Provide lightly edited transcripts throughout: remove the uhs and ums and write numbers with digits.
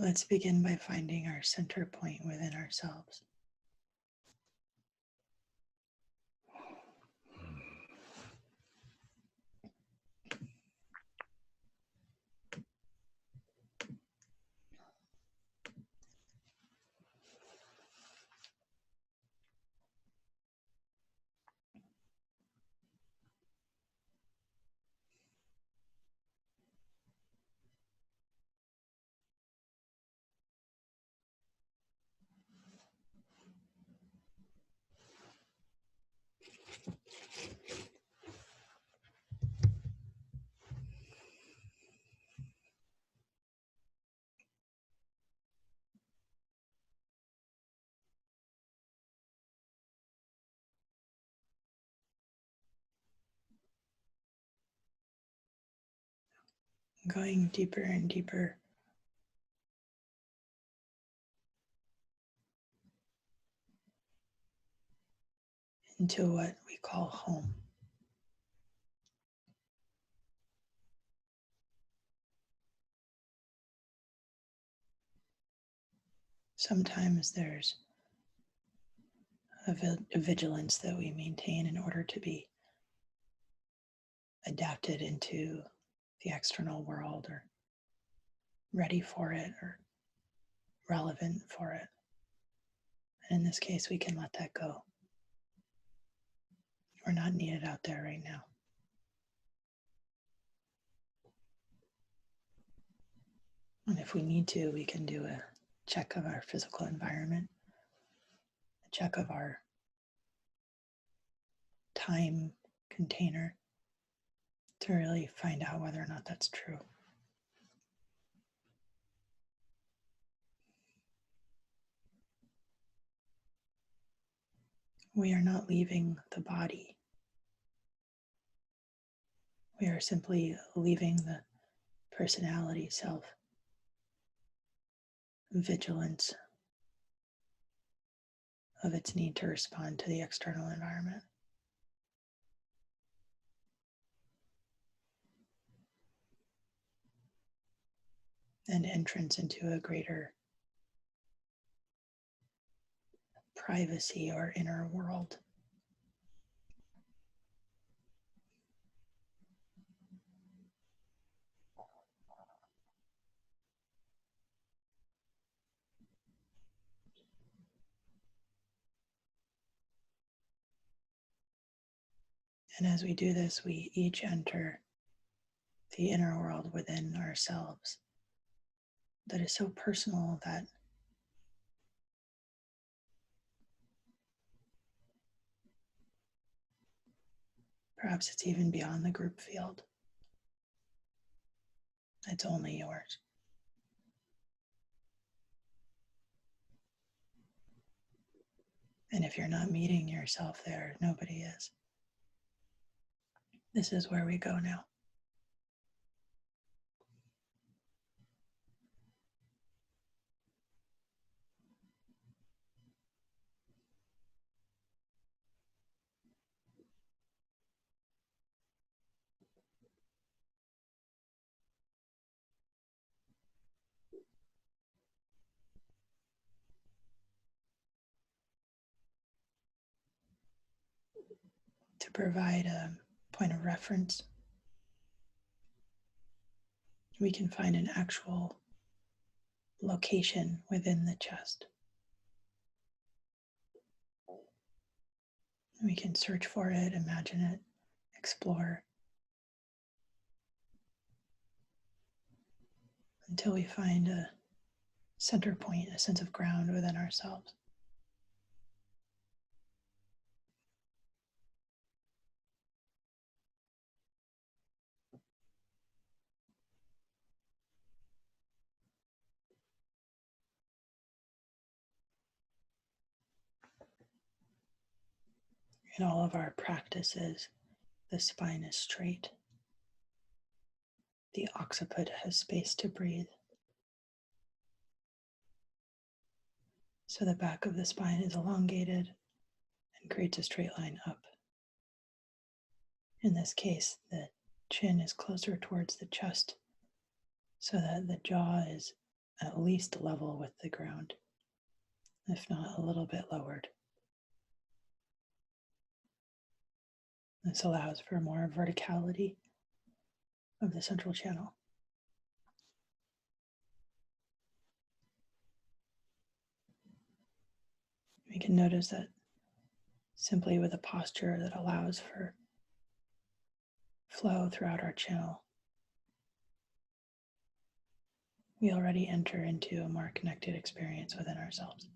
Let's begin by finding our center point within ourselves. Going deeper and deeper into what we call home. Sometimes there's a vigilance that we maintain in order to be adapted into the external world or ready for it or relevant for it. And in this case, we can let that go. We're not needed out there right now. And if we need to, we can do a check of our physical environment, a check of our time container to really find out whether or not that's true. We are not leaving the body. We are simply leaving the personality self, vigilance of its need to respond to the external environment. And entrance into a greater privacy or inner world. And as we do this, we each enter the inner world within ourselves that is so personal that perhaps it's even beyond the group field. It's only yours. And if you're not meeting yourself there, nobody is. This is where we go now. To provide a point of reference, we can find an actual location within the chest. We can search for it, imagine it, explore, until we find a center point, a sense of ground within ourselves. In all of our practices, the spine is straight. The occiput has space to breathe. So the back of the spine is elongated and creates a straight line up. In this case, the chin is closer towards the chest so that the jaw is at least level with the ground, if not a little bit lowered. This allows for more verticality of the central channel. We can notice that simply with a posture that allows for flow throughout our channel, we already enter into a more connected experience within ourselves.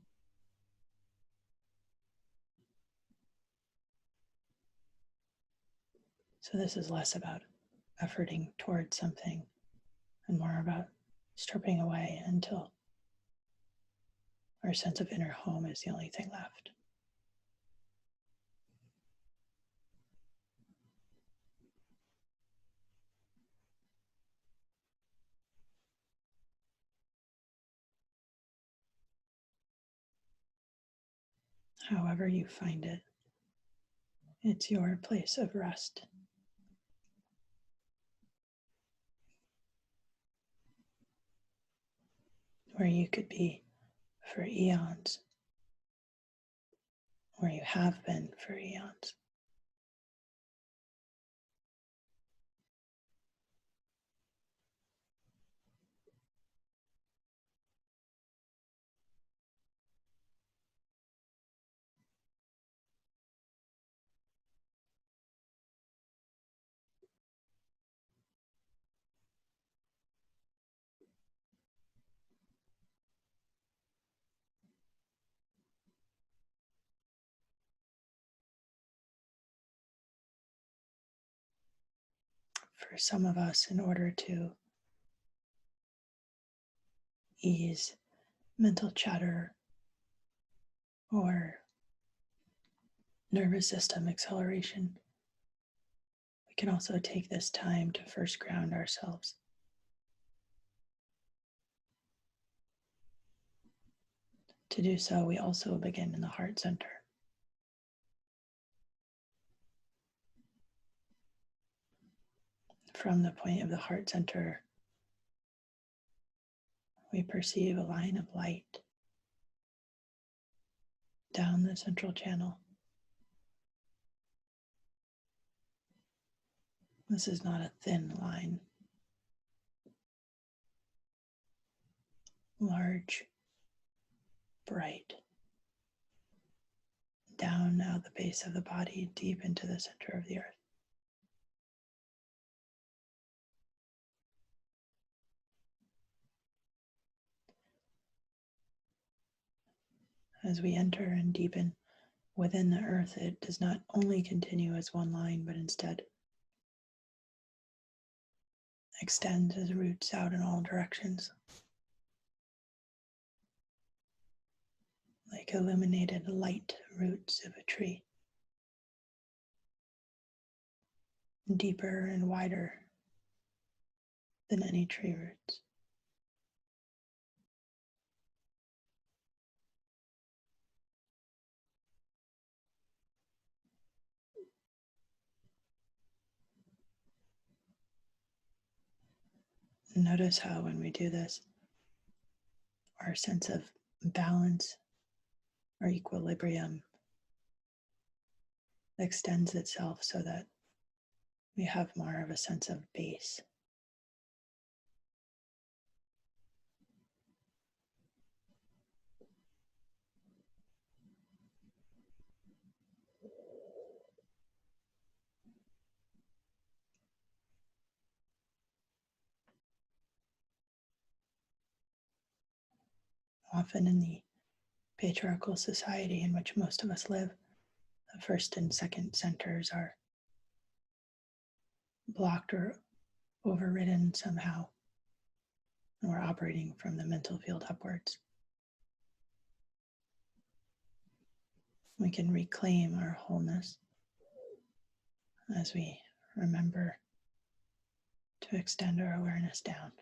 So this is less about efforting towards something and more about stripping away until our sense of inner home is the only thing left. However you find it, it's your place of rest. Where you could be for eons, where you have been for eons. For some of us, in order to ease mental chatter or nervous system acceleration, we can also take this time to first ground ourselves. To do so, we also begin in the heart center. From the point of the heart center, we perceive a line of light down the central channel. This is not a thin line. Large, bright, down now the base of the body, deep into the center of the earth. As we enter and deepen within the earth, it does not only continue as one line, but instead extends as roots out in all directions, like illuminated light roots of a tree, deeper and wider than any tree roots. Notice how when we do this, our sense of balance or equilibrium extends itself so that we have more of a sense of base. Often in the patriarchal society in which most of us live, the first and second centers are blocked or overridden somehow, and we're operating from the mental field upwards. We can reclaim our wholeness as we remember to extend our awareness down.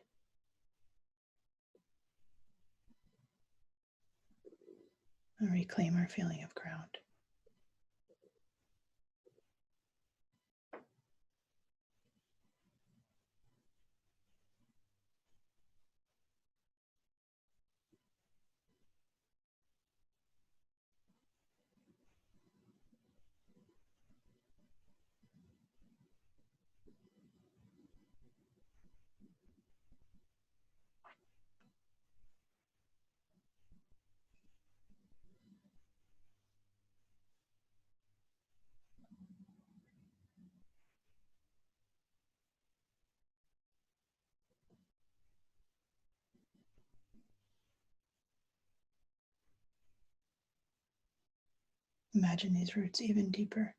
And reclaim our feeling of ground. Imagine these roots even deeper.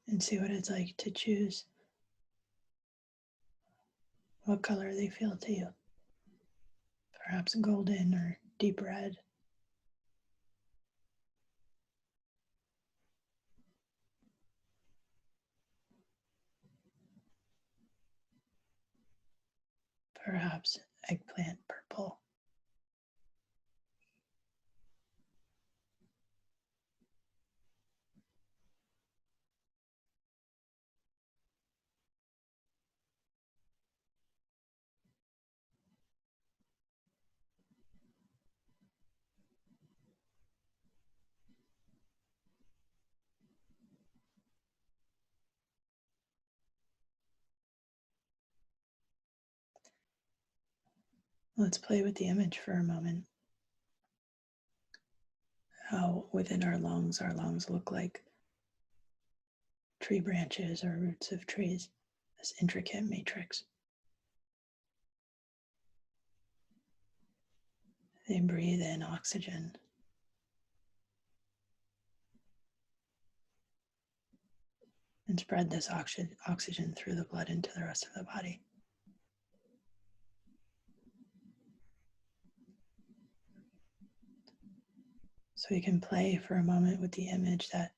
And see what it's like to choose what color they feel to you. Perhaps golden or deep red. Perhaps eggplant purple. Let's play with the image for a moment. How within our lungs look like tree branches or roots of trees, this intricate matrix. They breathe in oxygen and spread this oxygen through the blood into the rest of the body. So we can play for a moment with the image that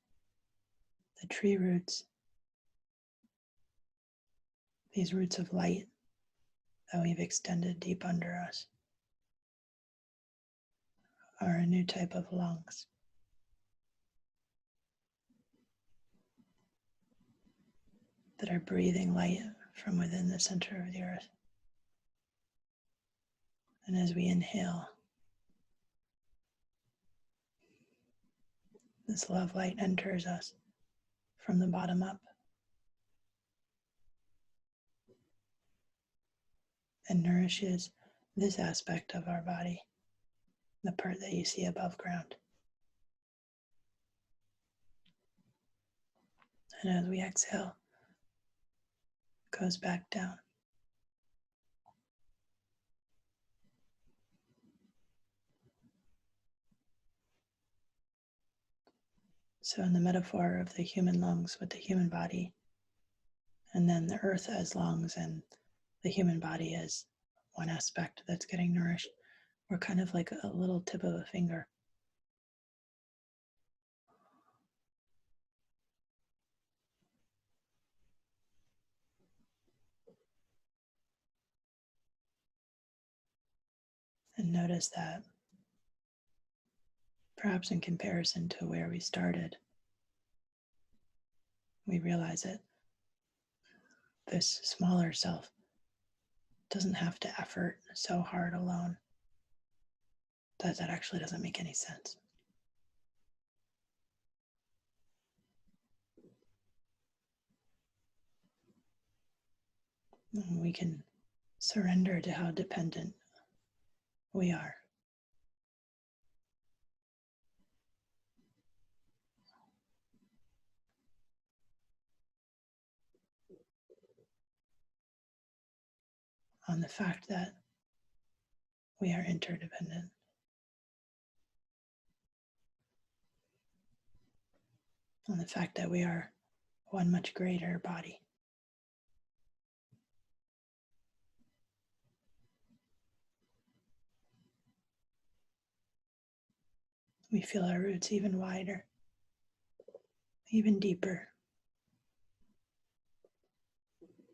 the tree roots, these roots of light that we've extended deep under us, are a new type of lungs. That are breathing light from within the center of the earth. And as we inhale, this love light enters us from the bottom up and nourishes this aspect of our body, the part that you see above ground. And as we exhale, it goes back down. So in the metaphor of the human lungs with the human body, and then the earth as lungs and the human body as one aspect that's getting nourished, we're kind of like a little tip of a finger. And notice that perhaps in comparison to where we started, we realize that this smaller self doesn't have to effort so hard alone, that actually doesn't make any sense. And we can surrender to how dependent we are. On the fact that we are interdependent. On the fact that we are one much greater body. We feel our roots even wider, even deeper,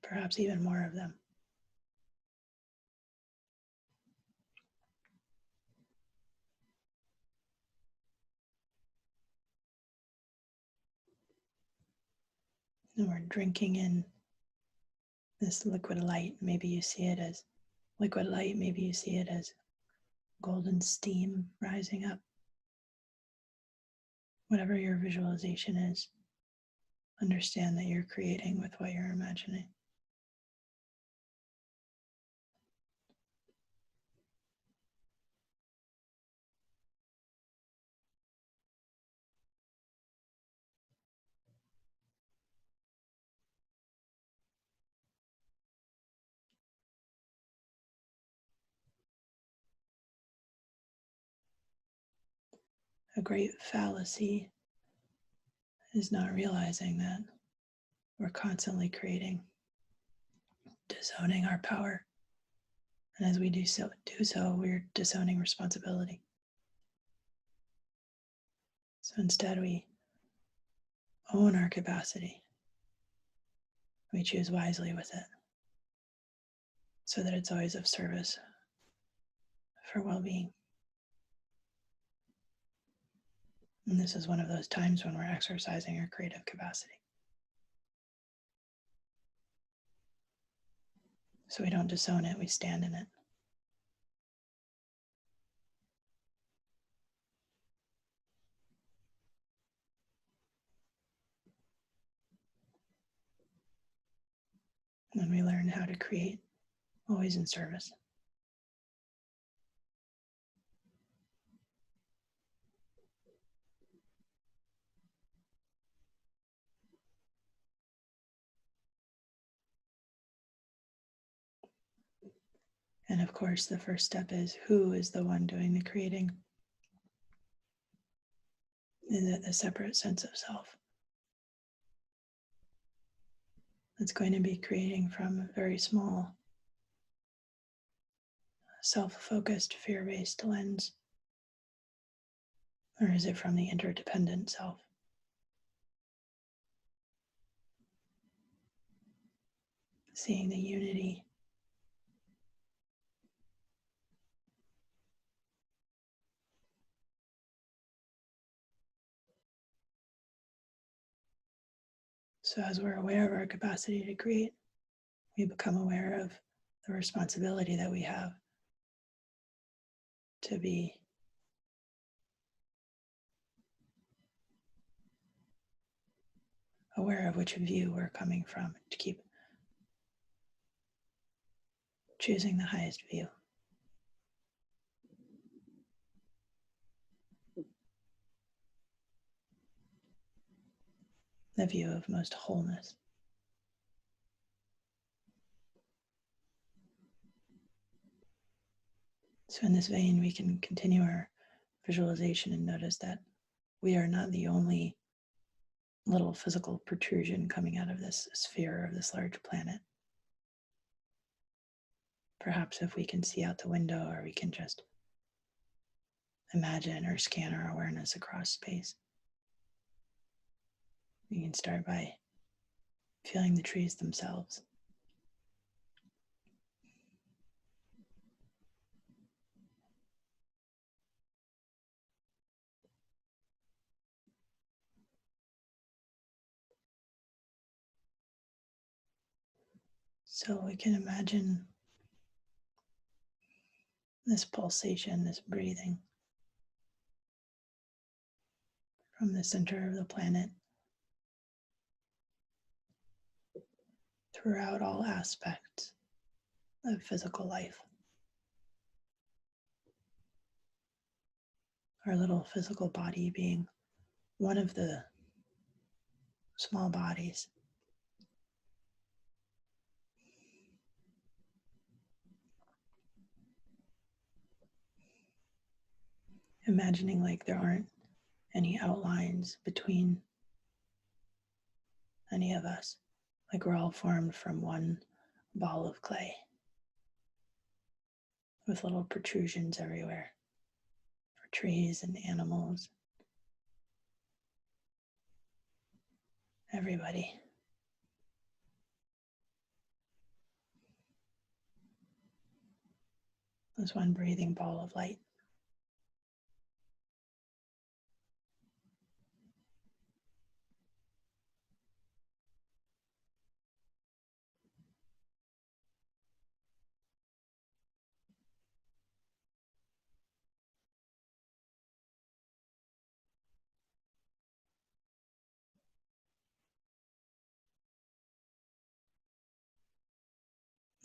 perhaps even more of them. And we're drinking in this liquid light. Maybe you see it as liquid light, maybe you see it as golden steam rising up. Whatever your visualization is, understand that you're creating with what you're imagining. a great fallacy is not realizing that we're constantly creating, disowning our power. And as we do so, we're disowning responsibility. So instead, we own our capacity. We choose wisely with it so that it's always of service for well-being. And this is one of those times when we're exercising our creative capacity. So we don't disown it, we stand in it. And we learn how to create, always in service. And of course, the first step is, who is the one doing the creating? Is it a separate sense of self? It's going to be creating from a very small, self-focused, fear-based lens? Or is it from the interdependent self? Seeing the unity. So as we're aware of our capacity to create, we become aware of the responsibility that we have to be aware of which view we're coming from, to keep choosing the highest view. The view of most wholeness. So in this vein, we can continue our visualization and notice that we are not the only little physical protrusion coming out of this sphere of this large planet. Perhaps if we can see out the window, or we can just imagine or scan our awareness across space. We can start by feeling the trees themselves. So we can imagine this pulsation, this breathing from the center of the planet throughout all aspects of physical life. Our little physical body being one of the small bodies. Imagining like there aren't any outlines between any of us, like we're all formed from one ball of clay with little protrusions everywhere for trees and animals, everybody. This one breathing ball of light.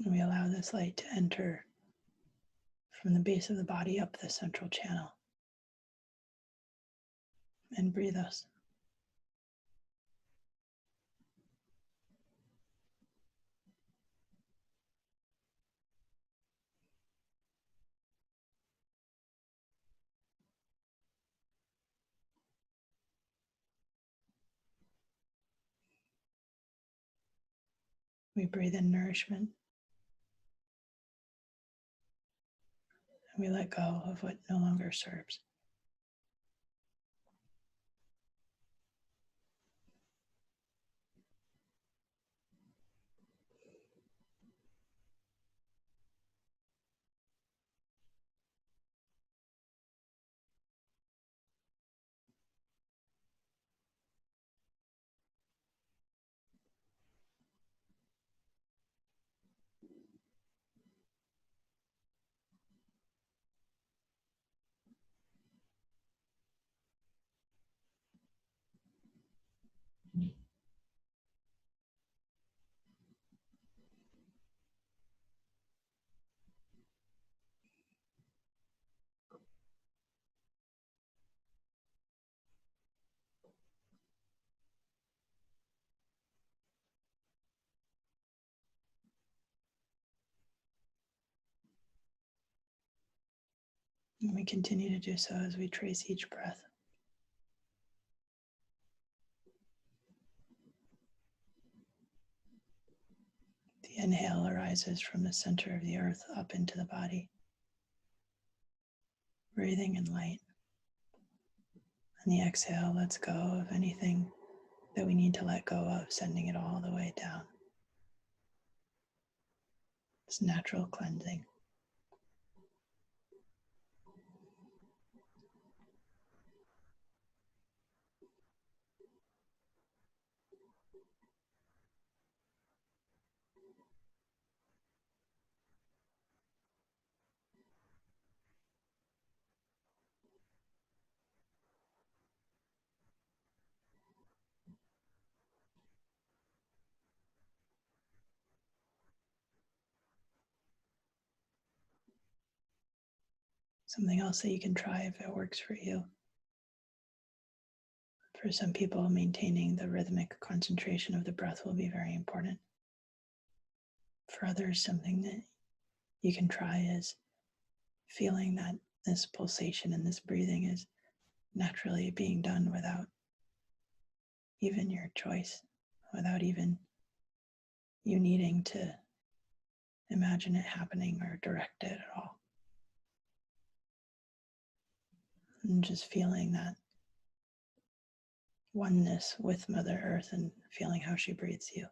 And we allow this light to enter from the base of the body up the central channel and breathe us. We breathe in nourishment, and we let go of what no longer serves. And we continue to do so as we trace each breath. The inhale arises from the center of the earth up into the body, breathing in light. And the exhale lets go of anything that we need to let go of, sending it all the way down. It's natural cleansing. Something else that you can try if it works for you. For some people, maintaining the rhythmic concentration of the breath will be very important. For others, something that you can try is feeling that this pulsation and this breathing is naturally being done without even your choice, without even you needing to imagine it happening or direct it at all. And just feeling that oneness with Mother Earth and feeling how she breathes you.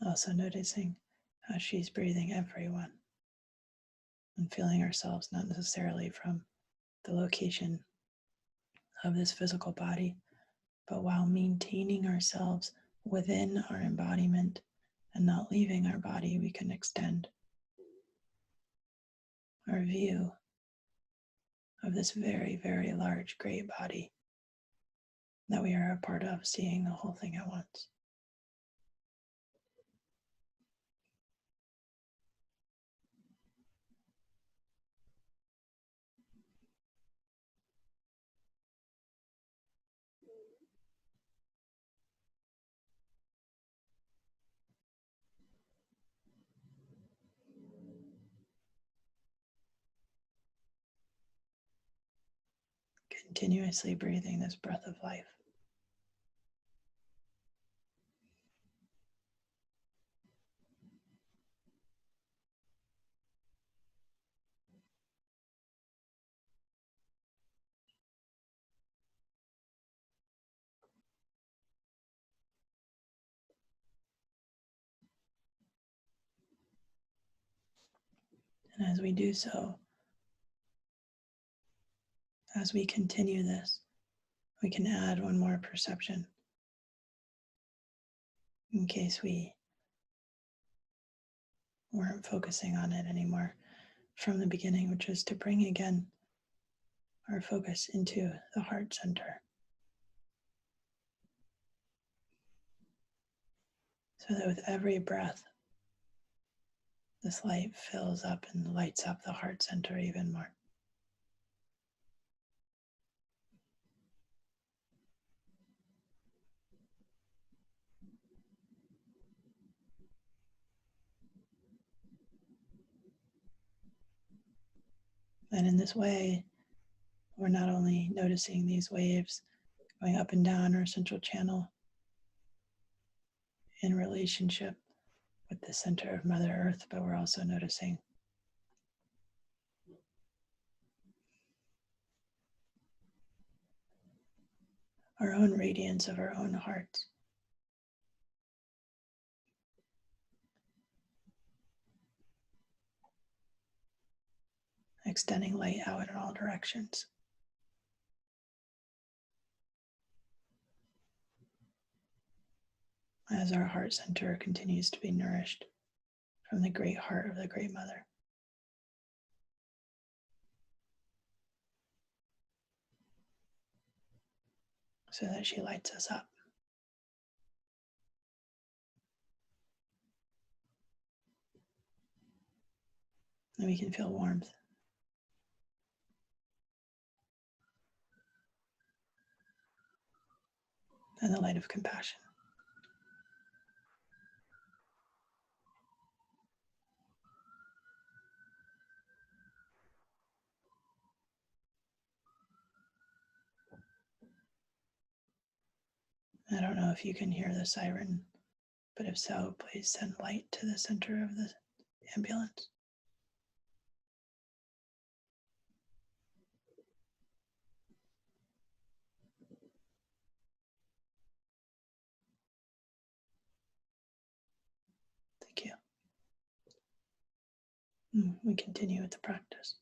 Also noticing how she's breathing everyone and feeling ourselves not necessarily from the location of this physical body, but while maintaining ourselves within our embodiment and not leaving our body, we can extend our view of this very, very large, great body that we are a part of, seeing the whole thing at once. Continuously breathing this breath of life. And as we do so, as we continue this, we can add one more perception in case we weren't focusing on it anymore from the beginning, which is to bring again our focus into the heart center. So that with every breath, this light fills up and lights up the heart center even more. And in this way, we're not only noticing these waves going up and down our central channel in relationship with the center of Mother Earth, but we're also noticing our own radiance of our own hearts. Extending light out in all directions. As our heart center continues to be nourished from the great heart of the Great Mother. So that she lights us up. And we can feel warmth. And the light of compassion. I don't know if you can hear the siren, but if so, please send light to the center of the ambulance. Thank you. We continue with the practice.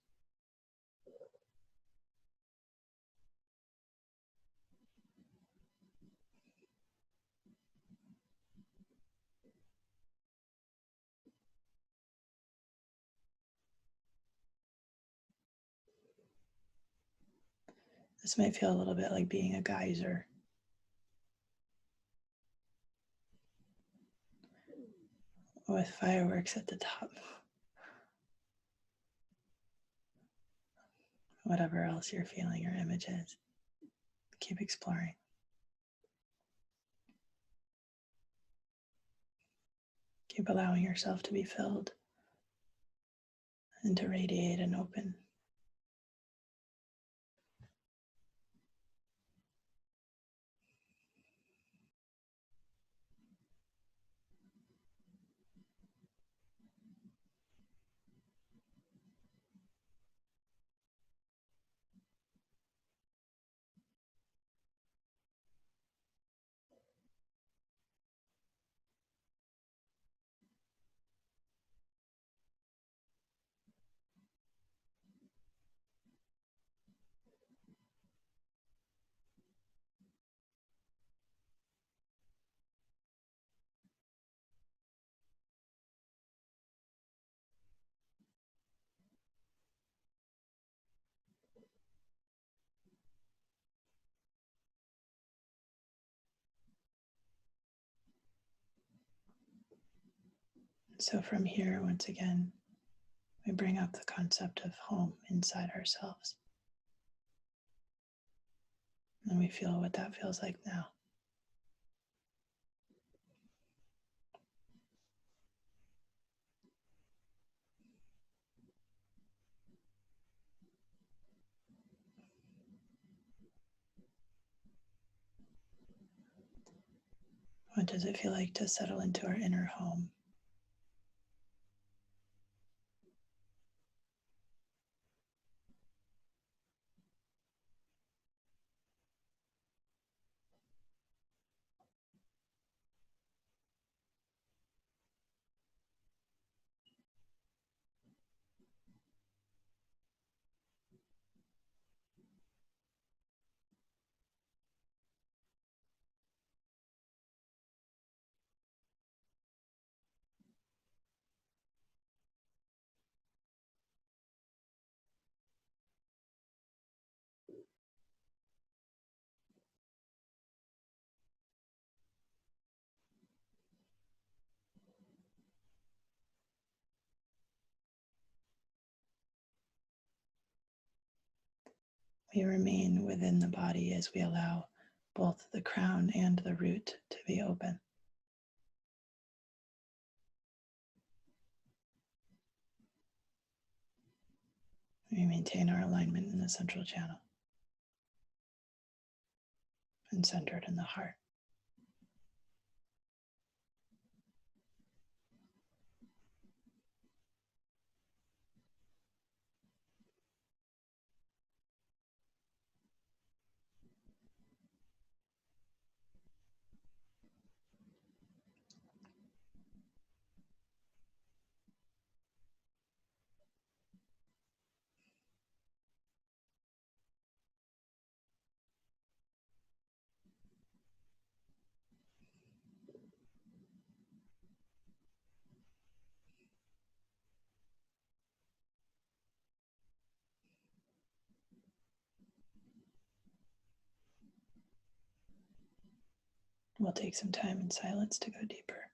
This might feel a little bit like being a geyser. With fireworks at the top. Whatever else you're feeling or images, keep exploring. Keep allowing yourself to be filled and to radiate and open. So from here, once again, we bring up the concept of home inside ourselves. And we feel what that feels like now. What does it feel like to settle into our inner home? we remain within the body as we allow both the crown and the root to be open. We maintain our alignment in the central channel and centered in the heart. We'll take some time in silence to go deeper.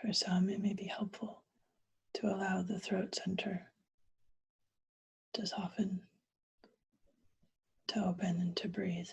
For some, it may be helpful to allow the throat center to soften, to open, and to breathe.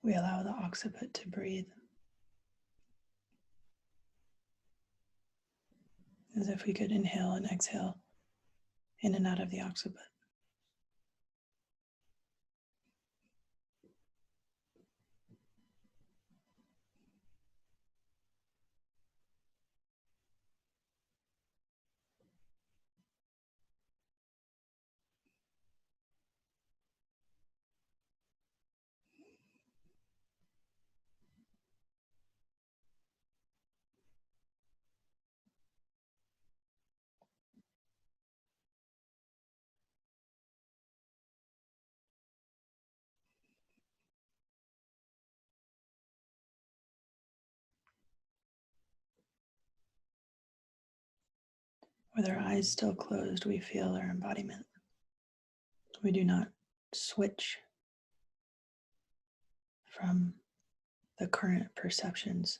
We allow the occiput to breathe as if we could inhale and exhale in and out of the occiput. With our eyes still closed, we feel our embodiment. We do not switch from the current perceptions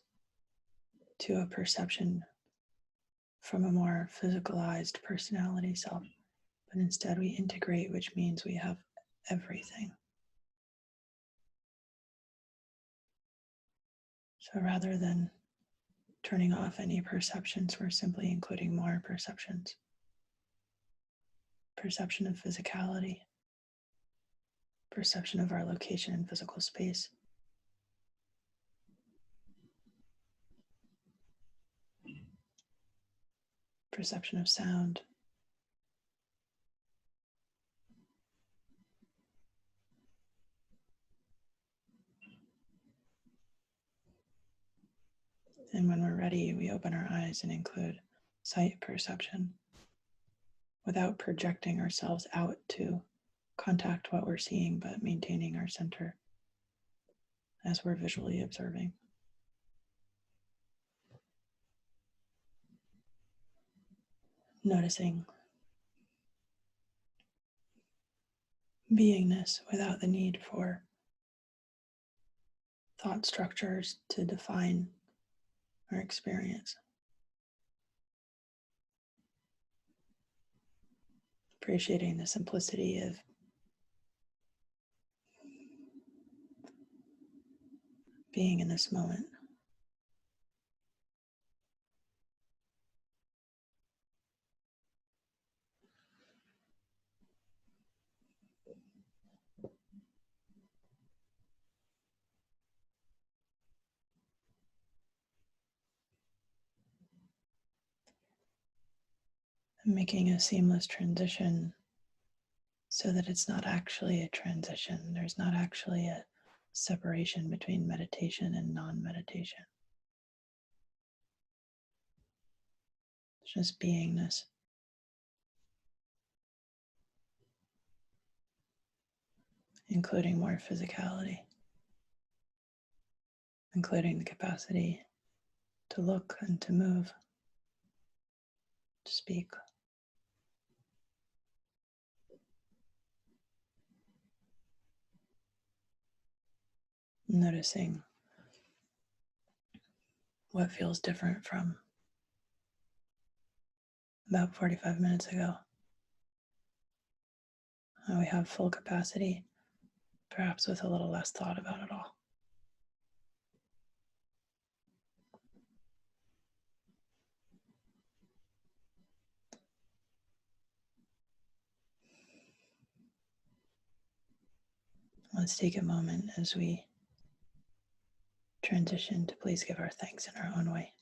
to a perception from a more physicalized personality self, but instead we integrate, which means we have everything. So rather than turning off any perceptions, we're simply including more perceptions. Perception of physicality, perception of our location in physical space, perception of sound, and when we're ready, we open our eyes and include sight perception without projecting ourselves out to contact what we're seeing, but maintaining our center as we're visually observing. Noticing beingness without the need for thought structures to define our experience. Appreciating the simplicity of being in this moment. And making a seamless transition so that it's not actually a transition. There's not actually a separation between meditation and non-meditation. It's just beingness. Including more physicality, including the capacity to look and to move, to speak. Noticing what feels different from about 45 minutes ago. How we have full capacity, perhaps with a little less thought about it all. Let's take a moment as we transition to please give our thanks in our own way.